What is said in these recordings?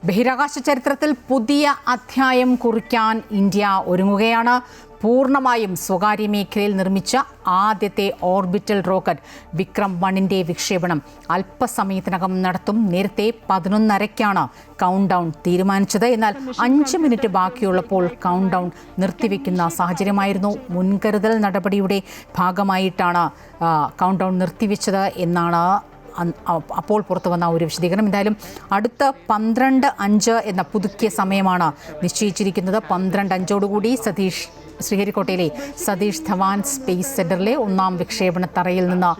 ബഹിരാകാശ ചരിത്രത്തിൽ പുതിയ അധ്യായം കുറിക്കാൻ ഇന്ത്യ ഒരുങ്ങുകയാണ്. പൂർണ്ണമായും സ്വകാര്യ മേഖലയിൽ നിർമ്മിച്ച ആദ്യത്തെ ഓർബിറ്റൽ റോക്കറ്റ് വിക്രം 1ന്റെ വിക്ഷേപണം അല്പസമയത്തിനകം നടത്തും. നേരത്തെ 11:30-ക്കാണ് കൗണ്ട് ഡൗൺ തീരുമാനിച്ചത്. എന്നാൽ 5 മിനിറ്റ് ബാക്കിയുള്ളപ്പോൾ കൗണ്ട് ഡൗൺ നിർത്തിവെക്കുന്ന സാഹചര്യമായിരുന്നു. മുൻകരുതൽ നടപടിയുടെ ഭാഗമായിട്ടാണ് കൗണ്ട് ഡൗൺ നിർത്തിവെച്ചത് എന്നാണ് അപ്പോൾ പുറത്തു വന്ന ഒരു വിശദീകരണം. എന്തായാലും അടുത്ത 12:05 എന്ന പുതുക്കിയ സമയമാണ് നിശ്ചയിച്ചിരിക്കുന്നത്. 12:05 ശ്രീഹരിക്കോട്ടയിലെ സതീഷ് ധവാൻ സ്പേസ് സെന്ററിലെ 1ാം വിക്ഷേപണ തറയിൽ നിന്ന്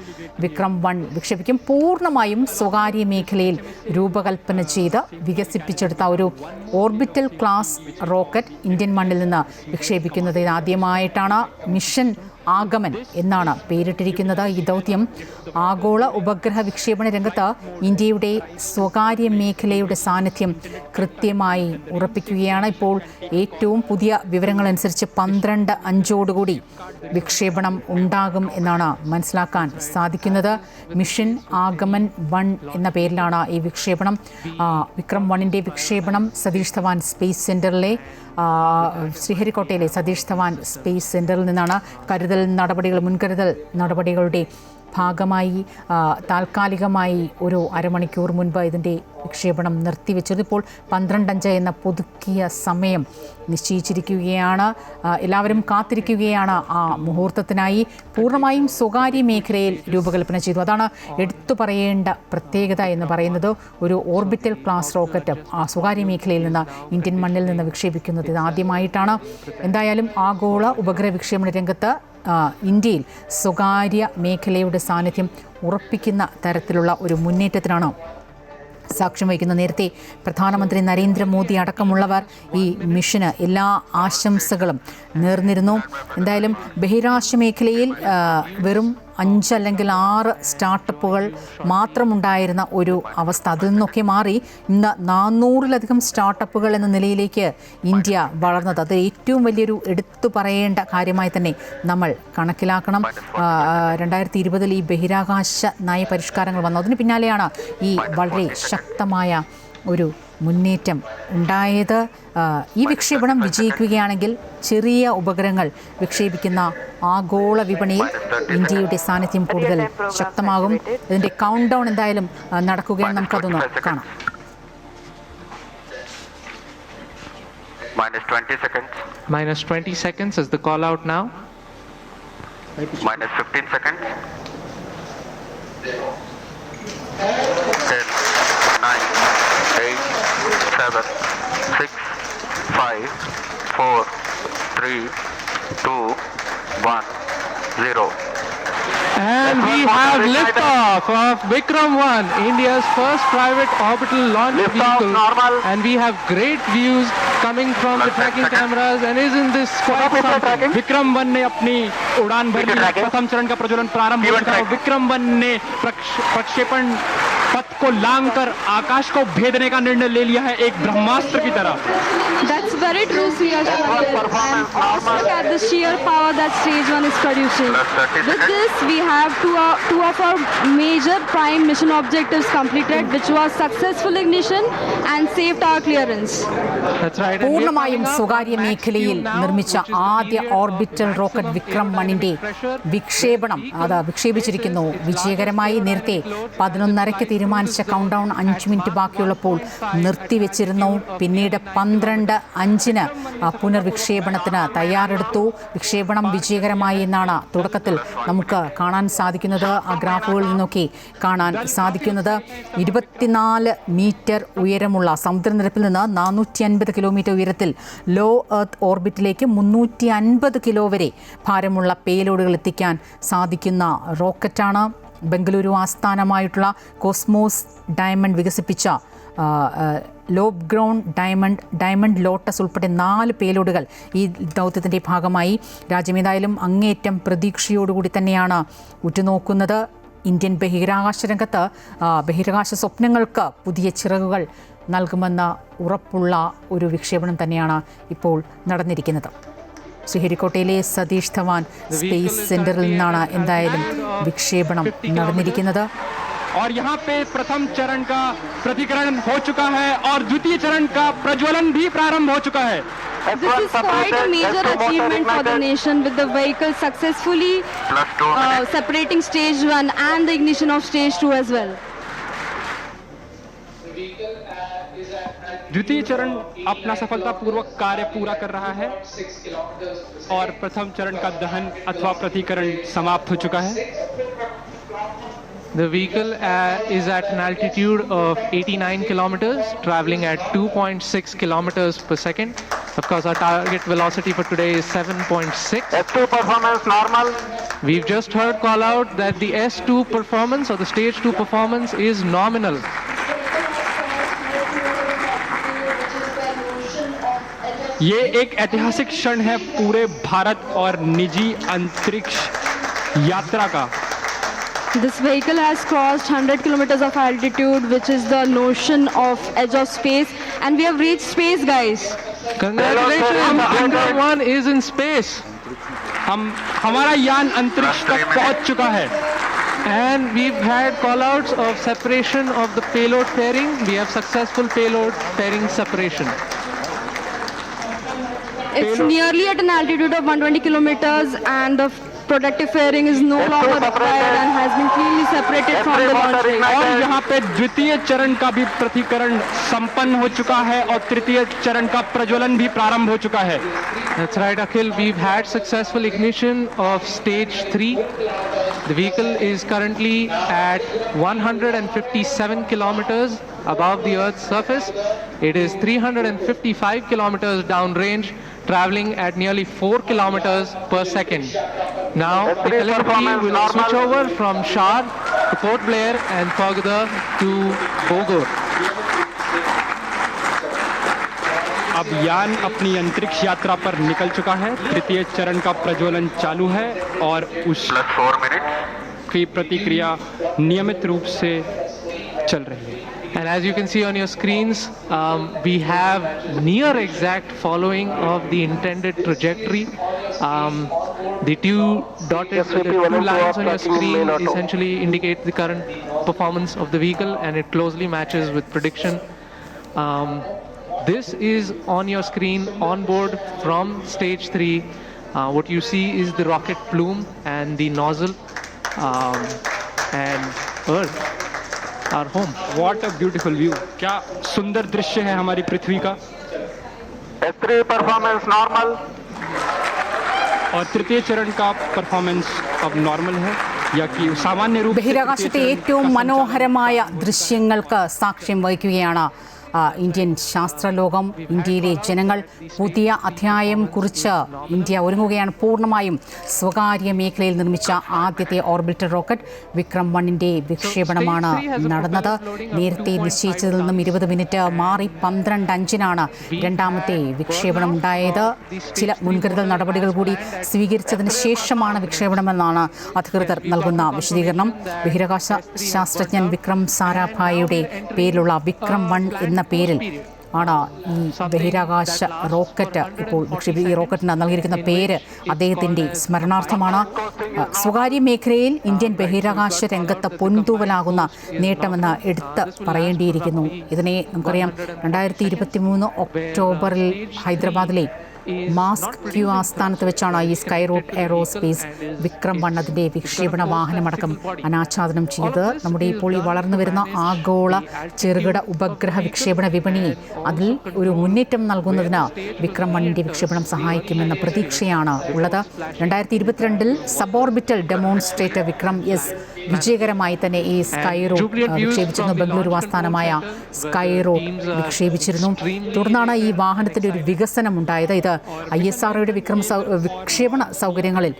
വിക്രം 1 വിക്ഷേപിക്കും. പൂർണ്ണമായും സ്വകാര്യ മേഖലയിൽ രൂപകൽപ്പന ചെയ്ത് വികസിപ്പിച്ചെടുത്ത ഒരു ഓർബിറ്റൽ ക്ലാസ് റോക്കറ്റ് ഇന്ത്യൻ മണ്ണിൽ നിന്ന് വിക്ഷേപിക്കുന്നത് ഇതാദ്യമായിട്ടാണ്. മിഷൻ ആഗമൻ എന്നാണ് പേരിട്ടിരിക്കുന്നത്. ഈ ദൗത്യം ആഗോള ഉപഗ്രഹ വിക്ഷേപണ രംഗത്ത് ഇന്ത്യയുടെ സ്വകാര്യ മേഖലയുടെ സാന്നിധ്യം കൃത്യമായി ഉറപ്പിക്കുകയാണ്. ഇപ്പോൾ ഏറ്റവും പുതിയ വിവരങ്ങളനുസരിച്ച് 12:05 വിക്ഷേപണം ഉണ്ടാകും എന്നാണ് മനസ്സിലാക്കാൻ സാധിക്കുന്നത്. മിഷൻ ആഗമൻ 1 എന്ന പേരിലാണ് ഈ വിക്ഷേപണം. വിക്രം 1ന്റെ വിക്ഷേപണം സതീഷ് ധവാൻ സ്പേസ് സെന്ററിലെ ശ്രീഹരിക്കോട്ടയിലെ സതീഷ് ധവാൻ സ്പേസ് സെന്ററിൽ നിന്നാണ്. മുൻകരുതൽ നടപടികളുടെ ഭാഗമായി താൽക്കാലികമായി ഒരു അരമണിക്കൂർ മുൻപ് ഇതിൻ്റെ വിക്ഷേപണം നിർത്തിവെച്ചത്. ഇപ്പോൾ 12:05 എന്ന പുതുക്കിയ സമയം നിശ്ചയിച്ചിരിക്കുകയാണ്. എല്ലാവരും കാത്തിരിക്കുകയാണ് ആ മുഹൂർത്തത്തിനായി. പൂർണ്ണമായും സ്വകാര്യ മേഖലയിൽ രൂപകൽപ്പന ചെയ്തു. അതാണ് എടുത്തു പറയേണ്ട പ്രത്യേകത എന്ന് പറയുന്നത്. ഒരു ഓർബിറ്റൽ ക്ലാസ് റോക്കറ്റ് സ്വകാര്യ മേഖലയിൽ നിന്ന് ഇന്ത്യൻ മണ്ണിൽ നിന്ന് വിക്ഷേപിക്കുന്നത് ഇതാദ്യമായിട്ടാണ്. എന്തായാലും ആഗോള ഉപഗ്രഹ വിക്ഷേപണ രംഗത്ത് ഇന്ത്യയിൽ സ്വകാര്യ മേഖലയുടെ സാന്നിധ്യം ഉറപ്പിക്കുന്ന തരത്തിലുള്ള ഒരു മുന്നേറ്റത്തിനാണ് സാക്ഷ്യം വഹിക്കുന്നത്. നേരത്തെ പ്രധാനമന്ത്രി നരേന്ദ്രമോദി അടക്കമുള്ളവർ ഈ മിഷന് എല്ലാ ആശംസകളും നേർന്നിരുന്നു. എന്തായാലും ബഹിരാകാശ മേഖലയിൽ വെറും 5 അല്ലെങ്കിൽ 6 സ്റ്റാർട്ടപ്പുകൾ മാത്രമുണ്ടായിരുന്ന ഒരു അവസ്ഥ, അതിൽ നിന്നൊക്കെ മാറി ഇന്ന് 400-ലധികം സ്റ്റാർട്ടപ്പുകൾ എന്ന നിലയിലേക്ക് ഇന്ത്യ വളർന്നത്. അത് ഏറ്റവും വലിയൊരു എടുത്തു പറയേണ്ട കാര്യമായി തന്നെ നമ്മൾ കണക്കിലാക്കണം. 2020-ൽ ഈ ബഹിരാകാശ നയപരിഷ്കാരങ്ങൾ വന്നു. അതിന് പിന്നാലെയാണ് ഈ വളരെ ശക്തമായ ഒരു മുന്നേറ്റം ഉണ്ടായത്. ഈ വിക്ഷേപണം വിജയിക്കുകയാണെങ്കിൽ ചെറിയ ഉപഗ്രഹങ്ങൾ വിക്ഷേപിക്കുന്ന ആഗോള വിപണിയിൽ ഇന്ത്യയുടെ സാന്നിധ്യം കൂടുതൽ ശക്തമാകും. ഇതിൻ്റെ കൗണ്ട് ഡൗൺ എന്തായാലും നടക്കുകയാണ്. നമുക്കതൊന്ന് കാണാം. -20 seconds is the call out now. -15 seconds. 10, 9, 8, 7, 6, 5, 4, 3, 2, 1, 0. And we have liftoff of Vikram 1, India's first private orbital launch vehicle. And we have great views coming from the tracking cameras. And isn't this quite something? Vikram 1 ने अपनी उड़ान भरी. प्रथम चरण का प्रज्वलन प्रारंभ हो चुका है. Vikram 1 ने प्रक्षेपण पथ को लांघकर आकाश को भेदने का निर्णय ले लिया है, एक ब्रह्मास्त्र की तरह. That's very true, Sriyaj. And also look at the sheer power that stage 1 is producing. With this, we have two of our major prime mission objectives completed, which was successful ignition and safe tower clearance. That's right. പൂർണ്ണമായും സ്വകാര്യ മേഖലയിൽ നിർമ്മിച്ച ആദ്യ orbital rocket Vikram 1ന്റെ വിക്ഷേപണം വിക്ഷേപിച്ചിരിക്കുന്നു വിജയകരമായി. നേരത്തെ 11:30-ക്ക് തീരുമാനിച്ച count down 5 minute ബാക്കിയുള്ളപ്പോൾ നിർത്തിവെച്ചിരുന്നു. പിന്നീട് 12:05-ന് പുനർവിക്ഷേപണത്തിന് തയ്യാറെടുത്തു. വിക്ഷേപണം വിജയകരമായി എന്നാണ് തുടക്കത്തിൽ നമുക്ക് കാണാൻ സാധിക്കുന്നത്. ആ ഗ്രാഫുകളിൽ നിന്നൊക്കെ കാണാൻ സാധിക്കുന്നത് 24 മീറ്റർ ഉയരമുള്ള സമുദ്രനിരപ്പിൽ നിന്ന് 450 കിലോമീറ്റർ ഉയരത്തിൽ ലോ എർത്ത് ഓർബിറ്റിലേക്ക് 350 കിലോ വരെ ഭാരമുള്ള പേലോഡുകൾ എത്തിക്കാൻ സാധിക്കുന്ന റോക്കറ്റാണ്. ബംഗളൂരു ആസ്ഥാനമായിട്ടുള്ള കോസ്മോസ് ഡയമണ്ട് വികസിപ്പിച്ച ലോബ് ഗ്രൗണ്ട് ഡയമണ്ട് ലോട്ടസ് ഉൾപ്പെടെ 4 പേലോഡുകൾ ഈ ദൗത്യത്തിൻ്റെ ഭാഗമായി രാജ്യമേതായാലും അങ്ങേയറ്റം പ്രതീക്ഷയോടുകൂടി തന്നെയാണ് ഉറ്റുനോക്കുന്നത്. ഇന്ത്യൻ ബഹിരാകാശ രംഗത്ത് ബഹിരാകാശ സ്വപ്നങ്ങൾക്ക് പുതിയ ചിറകുകൾ നൽകുമെന്ന ഉറപ്പുള്ള ഒരു വിക്ഷേപണം തന്നെയാണ് ഇപ്പോൾ നടന്നിരിക്കുന്നത്. ശ്രീഹരിക്കോട്ടയിലെ സതീഷ് ധവാൻ സ്പേസ് സെന്ററിൽ നിന്നാണ് എന്തായാലും വിക്ഷേപണം നടന്നിരിക്കുന്നത്. और यहाँ पे प्रथम चरण का प्रतिकरण हो चुका है और द्वितीय चरण का प्रज्वलन भी प्रारंभ हो चुका है। This is quite a major achievement for the nation, with the vehicle successfully separating stage 1 and the ignition of stage 2 as well. द्वितीय चरण अपना सफलतापूर्वक कार्य पूरा कर रहा है और प्रथम चरण का दहन अथवा प्रतिकरण समाप्त हो चुका है। The vehicle is at an altitude of 89 kilometers, traveling at 2.6 kilometers per second. Of course, our target velocity for today is 7.6. S2 performance normal. We've just heard call out that the S2 performance or the stage 2 performance is nominal. ये एक ऐतिहासिक क्षण है पूरे भारत और निजी अंतरिक्ष यात्रा का। This vehicle has crossed 100 kilometers of altitude, which is the notion of edge of space, and we have reached space, guys. Congratulations, Vikram 1 is in space. हमारा यान अंतरिक्ष तक पहुंच चुका है। And we've had call-outs of separation of the payload fairing. We have successful payload fairing separation. It's nearly at an altitude of 120 kilometers, and the protective fairing is no longer required and has been cleanly separated from the launch vehicle. और यहाँ पे द्वितीय चरण का भी प्रतिकरण संपन्न हो चुका है और तृतीय चरण का प्रज्वलन भी प्रारंभ हो चुका है। That's right, Akhil. We've had successful ignition of stage 3. The vehicle is currently at 157 kilometers above the Earth's surface. It is 355 kilometers downrange, traveling at nearly 4 kilometers per second. Now, the telemetry will switch over from Shar to Port Blair and further to Bogor. अब यान अपनी अंतरिक्ष यात्रा पर निकल चुका है। तृतीय चरण का प्रज्वलन चालू है और उसकी प्रतिक्रिया नियमित रूप से चल रही है। And as you can see on your screens, we have near exact following of the intended trajectory. The two lines on your screen essentially indicate the current performance of the vehicle, and it closely matches with prediction. This is on your screen on board from stage 3. What you see is the rocket plume and the nozzle, and Earth, our home. What a beautiful view! क्या सुंदर दृश्य है हमारी पृथ्वी का। S3 performance normal. और तृतीय चरण का परफॉर्मेंस अब नॉर्मल है या कि सामान्य रूप से ബഹിരാകാശത്തെ ഏറ്റവും മനോഹരമായ ദൃശ്യങ്ങൾക്ക് സാക്ഷ്യം വഹിക്കുകയാണ് ഇന്ത്യൻ ശാസ്ത്രലോകം. ഇന്ത്യയിലെ ജനങ്ങൾ പുതിയ അധ്യായം കുറിച്ച് ഇന്ത്യ ഒരുങ്ങുകയാണ്. പൂർണ്ണമായും സ്വകാര്യ മേഖലയിൽ നിർമ്മിച്ച ആദ്യത്തെ ഓർബിറ്റർ റോക്കറ്റ് വിക്രം 1ന്റെ വിക്ഷേപണമാണ് നടന്നത്. നേരത്തെ നിശ്ചയിച്ചതിൽ നിന്നും 20 മിനിറ്റ് മാറി 12:05-നാണ് രണ്ടാമത്തെ വിക്ഷേപണം ഉണ്ടായത്. ചില മുൻകരുതൽ നടപടികൾ കൂടി സ്വീകരിച്ചതിന് ശേഷമാണ് വിക്ഷേപണമെന്നാണ് അധികൃതർ നൽകുന്ന വിശദീകരണം. ബഹിരാകാശ ശാസ്ത്രജ്ഞൻ വിക്രം സാരാഭായിയുടെ പേരിലുള്ള വിക്രം 1 എന്ന പേരിൽ ആണ് ഈ ബഹിരാകാശ റോക്കറ്റ് ഇപ്പോൾ ഈ റോക്കറ്റിന് നൽകിയിരിക്കുന്ന പേര് അദ്ദേഹത്തിൻ്റെ സ്മരണാർത്ഥമാണ്. സ്വകാര്യ മേഖലയിൽ ഇന്ത്യൻ ബഹിരാകാശ രംഗത്ത് പൊൻതൂവലാകുന്ന നേട്ടമെന്ന് എടുത്ത് പറയേണ്ടിയിരിക്കുന്നു. ഇതിനെ നമുക്കറിയാം 2023 ഒക്ടോബറിൽ ഹൈദരാബാദിലെ മാസ്ക് ക്യൂ ആസ്ഥാനത്ത് വെച്ചാണ് ഈ സ്കൈ റൂട്ട് എയറോസ്പേസ് വിക്രം 1 അതിൻ്റെ വിക്ഷേപണ വാഹനമടക്കം അനാച്ഛാദനം ചെയ്ത് നമ്മുടെ ഇപ്പോൾ ഈ വളർന്നു വരുന്ന ആഗോള ചെറുകിട ഉപഗ്രഹ വിക്ഷേപണ വിപണിയെ അതിൽ ഒരു മുന്നേറ്റം നൽകുന്നതിന് വിക്രം 1ന്റെ വിക്ഷേപണം സഹായിക്കുമെന്ന പ്രതീക്ഷയാണ് ഉള്ളത്. 2022 സബോർബിറ്റൽ ഡെമോൺസ്ട്രേറ്റർ വിക്രം എസ് വിജയകരമായി തന്നെ ഈ സ്കൈ റൂട്ട് വിക്ഷേപിച്ചിരുന്നു. ബംഗളൂരു ആസ്ഥാനമായ സ്കൈ റൂട്ട് വിക്ഷേപിച്ചിരുന്നു. തുടർന്നാണ് ഈ വാഹനത്തിൻ്റെ ഒരു വികസനം ഉണ്ടായത്. ഇത് ISROയുടെ വിക്ഷേപണ സൗകര്യങ്ങളിൽ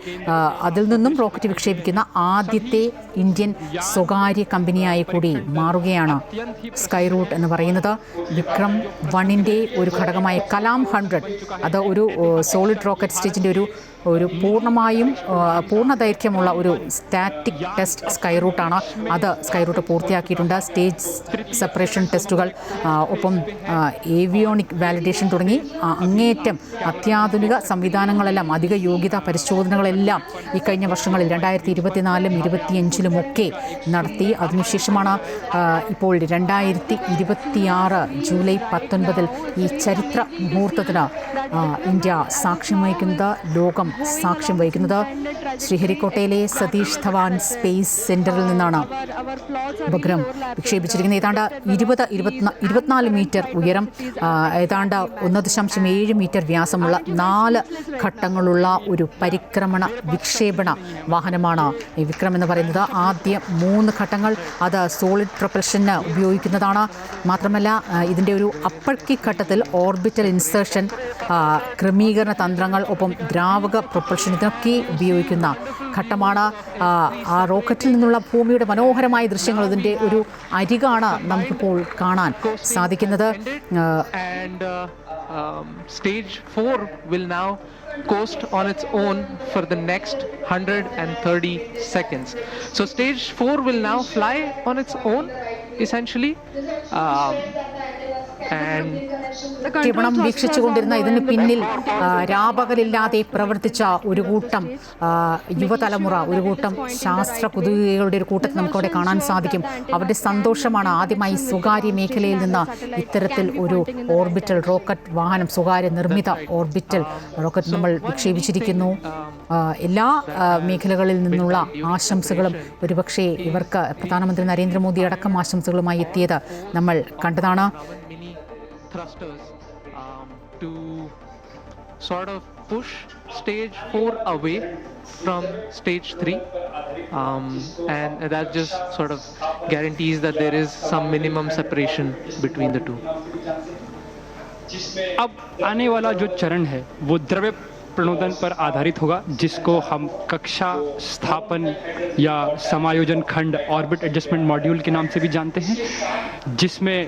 അതിൽ നിന്നും റോക്കറ്റ് വിക്ഷേപിക്കുന്ന ആദ്യത്തെ ഇന്ത്യൻ സ്വകാര്യ കമ്പനിയായി കൂടി മാറുകയാണ് സ്കൈ റൂട്ട് എന്ന് പറയുന്നത്. വിക്രം 1ന്റെ ഒരു ഘടകമായ കലാം 100 അത് ഒരു സോളിഡ് റോക്കറ്റ് സ്റ്റേജിൻ്റെ ഒരു പൂർണ്ണമായും പൂർണ്ണ ദൈർഘ്യമുള്ള ഒരു സ്റ്റാറ്റിക് ടെസ്റ്റ് സ്കൈ റൂട്ടാണ്. അത് സ്കൈ റൂട്ട് പൂർത്തിയാക്കിയിട്ടുണ്ട്. സ്റ്റേജ് സെപ്പറേഷൻ ടെസ്റ്റുകൾ, ഒപ്പം ഏവിയോണിക് വാലിഡേഷൻ തുടങ്ങി അങ്ങേയറ്റം അത്യാധുനിക സംവിധാനങ്ങളെല്ലാം, അധിക യോഗ്യതാ പരിശോധനകളെല്ലാം ഈ കഴിഞ്ഞ വർഷങ്ങളിൽ 2024-ലും 2025-ലുമൊക്കെ നടത്തി. അതിനുശേഷമാണ് ഇപ്പോൾ 2026 ജൂലൈ 19 ഈ ചരിത്ര മുഹൂർത്തത്തിന് ഇന്ത്യ സാക്ഷ്യം വഹിക്കുന്നത്, ലോകം സാക്ഷ്യം വഹിക്കുന്നത്. ശ്രീഹരിക്കോട്ടയിലെ സതീഷ് ധവാൻ സ്പേസ് സെന്ററിൽ നിന്നാണ് ഉപഗ്രഹം വിക്ഷേപിച്ചിരിക്കുന്നത്. ഏതാണ്ട് 24 മീറ്റർ ഉയരം, ഏതാണ്ട് 1.7 മീറ്റർ വ്യാസമുള്ള 4 ഘട്ടങ്ങളുള്ള ഒരു പരിക്രമണ വിക്ഷേപണ വാഹനമാണ് ഈ വിക്രം എന്ന് പറയുന്നത്. ആദ്യ 3 ഘട്ടങ്ങൾ അത് സോളിഡ് പ്രൊപ്പൽഷന് ഉപയോഗിക്കുന്നതാണ്. മാത്രമല്ല ഇതിൻ്റെ ഒരു അപ്പർ കിക്ക് ഘട്ടത്തിൽ ഓർബിറ്റൽ ഇൻസേർഷൻ, ക്രമീകരണ തന്ത്രങ്ങൾ, ഒപ്പം ദ്രാവക പ്രൊപ്പൽഷൻ ഇതൊക്കെ ഉപയോഗിക്കുന്ന ഘട്ടമാണ്. ആ റോക്കറ്റിൽ നിന്നുള്ള ഭൂമിയുടെ മനോഹരമായ ദൃശ്യങ്ങൾ ഇതിൻ്റെ ഒരു അരികാണ് നമുക്കിപ്പോൾ കാണാൻ സാധിക്കുന്നത്. Stage 4 will now coast on its own for the next 130 seconds. So stage 4 will now fly on its own essentially. ക്ഷേപണം വീക്ഷിച്ചുകൊണ്ടിരുന്ന ഇതിന് പിന്നിൽ രാപകലില്ലാതെ പ്രവർത്തിച്ച ഒരു കൂട്ടം യുവതലമുറ, ഒരു കൂട്ടം ശാസ്ത്ര കുതുകികളുടെ ഒരു കൂട്ടത്തെ നമുക്കവിടെ കാണാൻ സാധിക്കും. അവരുടെ സന്തോഷമാണ്. ആദ്യമായി സ്വകാര്യ മേഖലയിൽ നിന്ന് ഇത്തരത്തിൽ ഒരു ഓർബിറ്റൽ റോക്കറ്റ് വാഹനം, സ്വകാര്യ നിർമ്മിത ഓർബിറ്റൽ റോക്കറ്റ് നമ്മൾ വിക്ഷേപിച്ചിരിക്കുന്നു. എല്ലാ മേഖലകളിൽ നിന്നുള്ള ആശംസകളും ഒരുപക്ഷെ ഇവർക്ക് പ്രധാനമന്ത്രി നരേന്ദ്രമോദി അടക്കം ആശംസകളുമായി എത്തിയത് നമ്മൾ കണ്ടതാണ്. Thrusters to sort of push stage 4 away from stage 3, and that just sort of guarantees that there is some minimum separation between the two. अब आने वाला जो चरण है वो द्रव्य प्रणोदन पर आधारित होगा, जिसको हम कक्षा स्थापन या समायोजन खंड ऑर्बिट एडजस्टमेंट मॉड्यूल के नाम से भी जानते हैं, जिसमें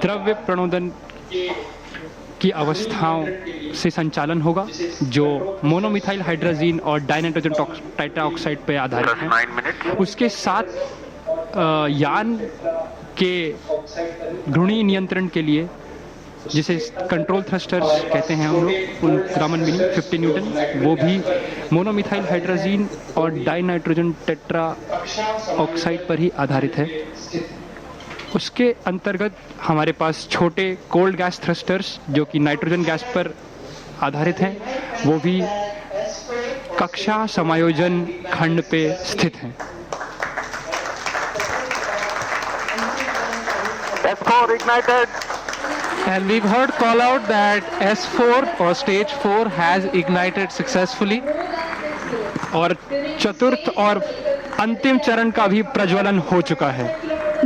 द्रव्य प्रणोदन की अवस्थाओं से संचालन होगा जो मोनोमिथाइल हाइड्रोजीन और डाइनाइट्रोजन टेट्राऑक्साइड पर आधारित है। उसके साथ यान के घूर्णी नियंत्रण के लिए, जिसे कंट्रोल थ्रस्टर्स कहते हैं हम लोग, उन रामन मिनी 50 न्यूटन, वो भी मोनोमिथाइल हाइड्रोजीन और डाइनाइट्रोजन टेट्राऑक्साइड पर ही आधारित है। उसके अंतर्गत हमारे पास छोटे कोल्ड गैस थ्रस्टर्स जो कि नाइट्रोजन गैस पर आधारित हैं, वो भी कक्षा समायोजन खंड पे स्थित हैं। S4 ignited. And we've heard call out that S4 or stage 4 has ignited successfully. और चतुर्थ और अंतिम चरण का भी प्रज्वलन हो चुका है।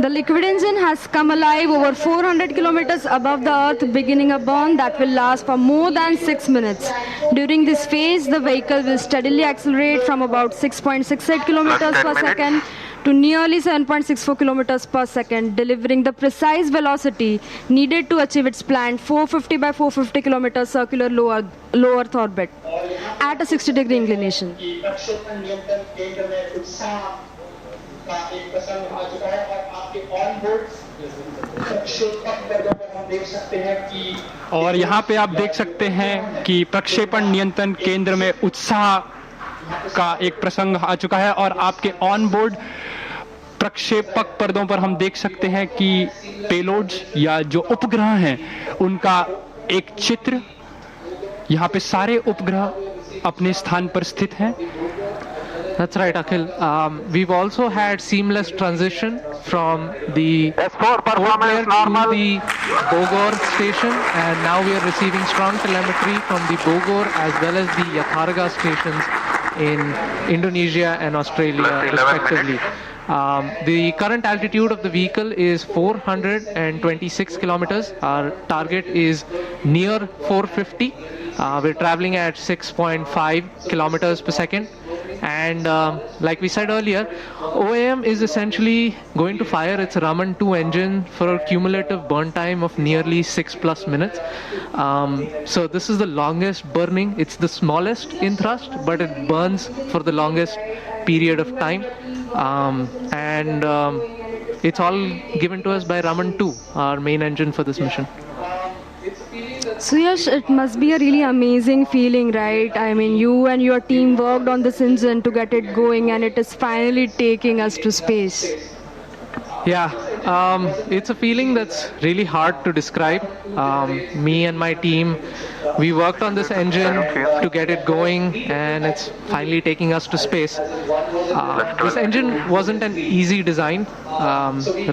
The liquid engine has come alive over 400 kilometers above the earth, beginning a burn that will last for more than 6 minutes. During this phase, the vehicle will steadily accelerate from about 6.68 kilometers per second to nearly 7.64 kilometers per second, delivering the precise velocity needed to achieve its planned 450 by 450 kilometers circular low Earth orbit at a 60-degree inclination. और यहाँ पे आप देख सकते हैं कि प्रक्षेपण नियंत्रण केंद्र में उत्साह का एक प्रसंग आ चुका है, और आपके ऑन बोर्ड प्रक्षेपक पर्दों पर हम देख सकते हैं कि पेलोड्स या जो उपग्रह हैं उनका एक चित्र। यहाँ पे सारे उपग्रह अपने स्थान पर स्थित हैं। That's right, Akhil. We've also had seamless transition from the S4 performance normal. to the Bogor station, and now we are receiving strong telemetry from the Bogor as well as the Yatharga stations in Indonesia and Australia respectively. The current altitude of the vehicle is 426 kilometers. Our target is near 450. We're traveling at 6.5 kilometers per second. And like we said earlier, OAM is essentially going to fire its Raman 2 engine for a cumulative burn time of nearly 6+ minutes. So this is the longest burning. It's the smallest in thrust, but it burns for the longest period of time. and it's all given to us by Raman 2, our main engine for this mission. So Yash, it must be a really amazing feeling, right? I mean, you and your team worked on this engine to get it going, and it is finally taking us to space. Yeah, it's a feeling that's really hard to describe. Me and my team, we worked on this engine to get it going, and it's finally taking us to space. This engine wasn't an easy design.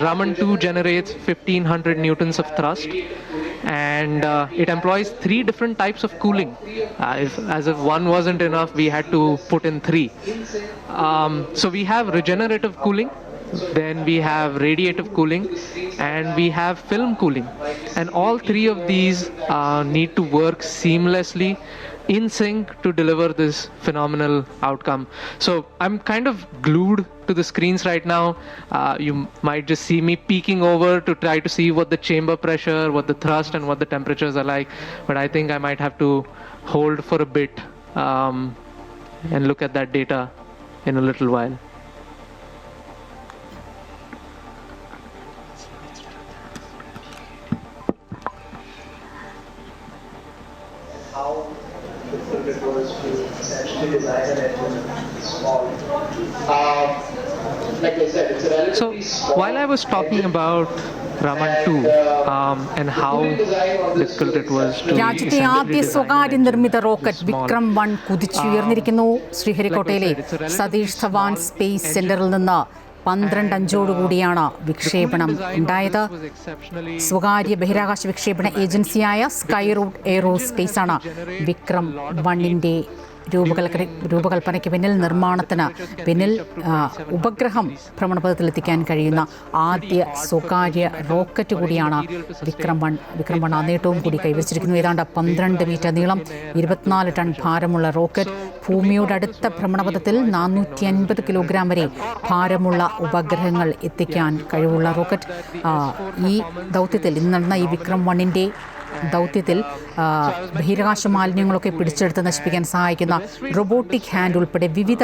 Raman 2 generates 1500 newtons of thrust, and it employs 3 different types of cooling. As if one wasn't enough, we had to put in 3. So we have regenerative cooling, then we have radiative cooling, and we have film cooling. And all 3 of these need to work seamlessly in sync to deliver this phenomenal outcome. So I'm kind of glued to the screens right now. You might just see me peeking over to try to see what the chamber pressure, what the thrust, and what the temperatures are like. But I think I might have to hold for a bit and look at that data in a little while. It was to essentially design an engine small. Like I said, it's a relatively So small. while I was talking about Raman 2 and how difficult it was to രാജ്യത്തെ essentially ആദ്യ design സ്വകാര്യ an engine നിർമ്മിത that was rocket small. Vikram 1 കുതിച്ചുയർന്നിരിക്കുന്നു. ശ്രീഹരിക്കോട്ടയിലെ Satish Dhawan space സെന്ററിൽ നിന്ന് 12:05 വിക്ഷേപണം ഉണ്ടായത്. സ്വകാര്യ ബഹിരാകാശ വിക്ഷേപണ ഏജൻസിയായ സ്കൈ റൂട്ട് എയ്റോസ്പേസാണ് വിക്രം 1ന്റെ രൂപകൽപ്പനയ്ക്ക് പിന്നിൽ, നിർമ്മാണത്തിന് പിന്നിൽ. ഉപഗ്രഹം ഭ്രമണപഥത്തിലെത്തിക്കാൻ കഴിയുന്ന ആദ്യ സ്വകാര്യ റോക്കറ്റ് കൂടിയാണ് വിക്രം 1. വിക്രം 1 ആ നേട്ടവും കൂടി കൈവരിച്ചിരിക്കുന്നു. ഏതാണ്ട് 12 മീറ്റർ നീളം, 24 ടൺ ഭാരമുള്ള റോക്കറ്റ്. ഭൂമിയോടടുത്ത ഭ്രമണപഥത്തിൽ 450 കിലോഗ്രാം വരെ ഭാരമുള്ള ഉപഗ്രഹങ്ങൾ എത്തിക്കാൻ കഴിവുള്ള റോക്കറ്റ്. ഈ ദൗത്യത്തിൽ ഇന്ന് നടന്ന ഈ വിക്രം 1ന്റെ ദൗത്യത്തിൽ ബഹിരാകാശ മാലിന്യങ്ങളൊക്കെ പിടിച്ചെടുത്ത് നശിപ്പിക്കാൻ സഹായിക്കുന്ന റോബോട്ടിക് ഹാൻഡ് ഉൾപ്പെടെ വിവിധ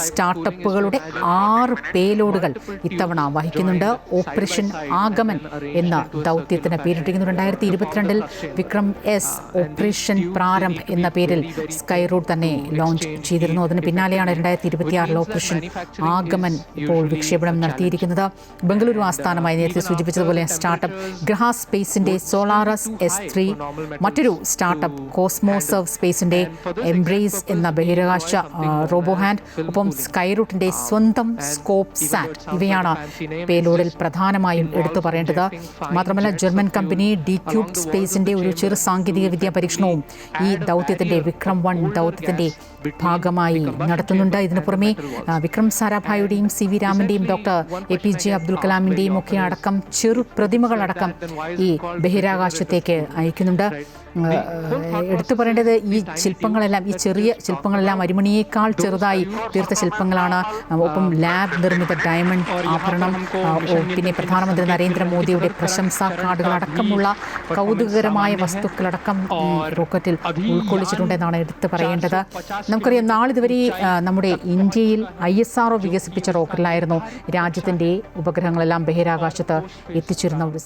സ്റ്റാർട്ടപ്പുകളുടെ 6 പേലോഡുകൾ ഇത്തവണ വഹിക്കുന്നുണ്ട്. ഓപ്പറേഷൻ ആഗമൻ എന്ന ദൗത്യത്തിന് പേരിട്ടിരിക്കുന്നു. 2022 വിക്രം എസ് ഓപ്പറേഷൻ പ്രാരംഭ് എന്ന പേരിൽ സ്കൈ റൂട്ട് തന്നെ ലോഞ്ച് ചെയ്തിരുന്നു. അതിന് പിന്നാലെയാണ് 2026 ഓപ്പറേഷൻ ആഗമൻ ഇപ്പോൾ വിക്ഷേപണം നടത്തിയിരിക്കുന്നത്. ബംഗളൂരു ആസ്ഥാനമായി നേരത്തെ സൂചിപ്പിച്ചതുപോലെ സ്റ്റാർട്ടപ്പ് ഗ്രഹ സ്പേസിന്റെ സോളാറസ് S3, മറ്റൊരു സ്റ്റാർട്ടപ്പ് കോസ്മോസർവ് സ്പേസിന്റെ എംബ്രേസ് എന്ന ബഹിരാകാശ റോബോ ഹാൻഡ്, ഒപ്പം സ്കൈറൂട്ടിന്റെ സ്വന്തം സ്കോപ്പ് സാറ്റ്. ഇവയാണ് പേലോഡിൽ പ്രധാനമായും എടുത്തു പറയേണ്ടത്. മാത്രമല്ല ജർമ്മൻ കമ്പനി D-Cubed സ്പേസിന്റെ ഒരു ചെറു സാങ്കേതിക വിദ്യാ പരീക്ഷണവും ഈ ദൗത്യത്തിന്റെ വിക്രം 1 ദൗത്യത്തിന്റെ ഭാഗമായി നടത്തുന്നുണ്ട്. ഇതിനു പുറമെ വിക്രം സാരാഭായിയുടെയും CV രാമന്റെയും ഡോക്ടർ APJ അബ്ദുൽ കലാമിന്റെയും ഒക്കെ അടക്കം ചെറു പ്രതിമകളടക്കം ഈ ബഹിരാകാശത്തേക്ക് അയക്കുന്നുണ്ട്. എടുത്തു പറയേണ്ടത് ഈ ശില്പങ്ങളെല്ലാം, ഈ ചെറിയ ശില്പങ്ങളെല്ലാം അരിമണിയേക്കാൾ ചെറുതായി തീർത്ത ശില്പങ്ങളാണ്. ഒപ്പം ലാബ് നിർമ്മിത ഡയമണ്ട് ആഭരണം, പിന്നെ പ്രധാനമന്ത്രി നരേന്ദ്രമോദിയുടെ പ്രശംസാ കാർഡുകളടക്കമുള്ള കൗതുകകരമായ വസ്തുക്കളടക്കം ഈ റോക്കറ്റിൽ ഉൾക്കൊള്ളിച്ചിട്ടുണ്ടെന്നാണ് എടുത്തു പറയേണ്ടത്. നമുക്കറിയാം, നാളിതുവരെ നമ്മുടെ ഇന്ത്യയിൽ ISRO വികസിപ്പിച്ച റോക്കറ്റിലായിരുന്നു രാജ്യത്തിൻ്റെ ഉപഗ്രഹങ്ങളെല്ലാം ബഹിരാകാശത്ത് എത്തിച്ചിരുന്ന ഒരു